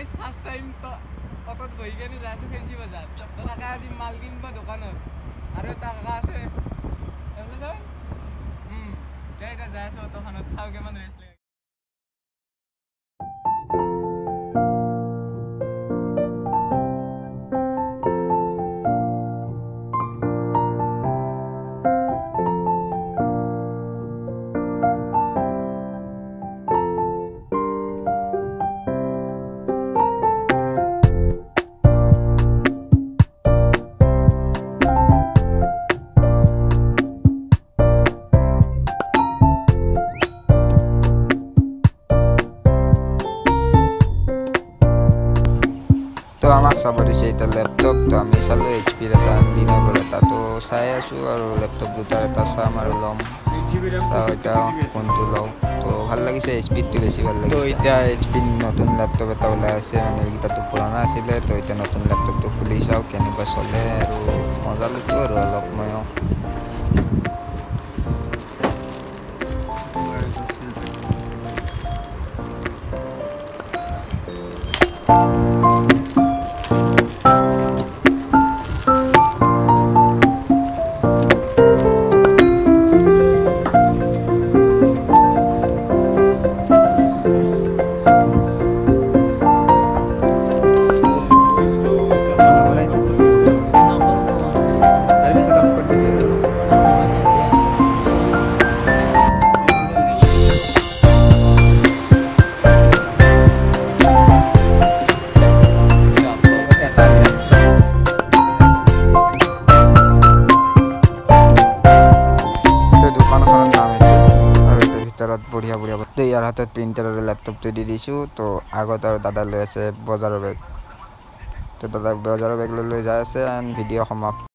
guys first time তো অতত বহি কেনে যাই আছো ফেঞ্চি বাজার তো কাকা আজি মাল কিনবা দোকানত আৰু এটা কাকা আছে এনে যাই যাই আছো দোকানত চাও কেমন ৰেষ্ট লাগে তো আমার সাবরিছে এটা ল্যাপটপ তো আমি চালো এইচপি এটা আনলিনা বলে তা তো চাই আছো আৰু ল্যাপটপ দুটাৰ এটা চাম আৰু লম চাও এটা কোনটো লও তো ভাল লাগিছে এইচপিটো বেছি ভাল লাগিছে তো এতিয়া এইচপি নতুন ল্যাপটপ এটা ওলাই আছে মানে এইটাটো পুৰণা আছিলে তো এটা নতুন ল্যাপটপটো খুলি চাও কেনেকুৱা চলে আৰু মজা লুটো আৰু অলপ ময়ো বঢ়িয়া বঢ়িয়া তো ইয়াৰ হাতত প্ৰিণ্টাৰৰ ল্যাপটপটো দি দিছোঁ তো আগত আৰু দাদা লৈ আছে বজাৰৰ বেগ তো দাদাক বজাৰৰ বেগ লৈ যাই আছে এণ্ড ভিডিঅ' সমাপ্ত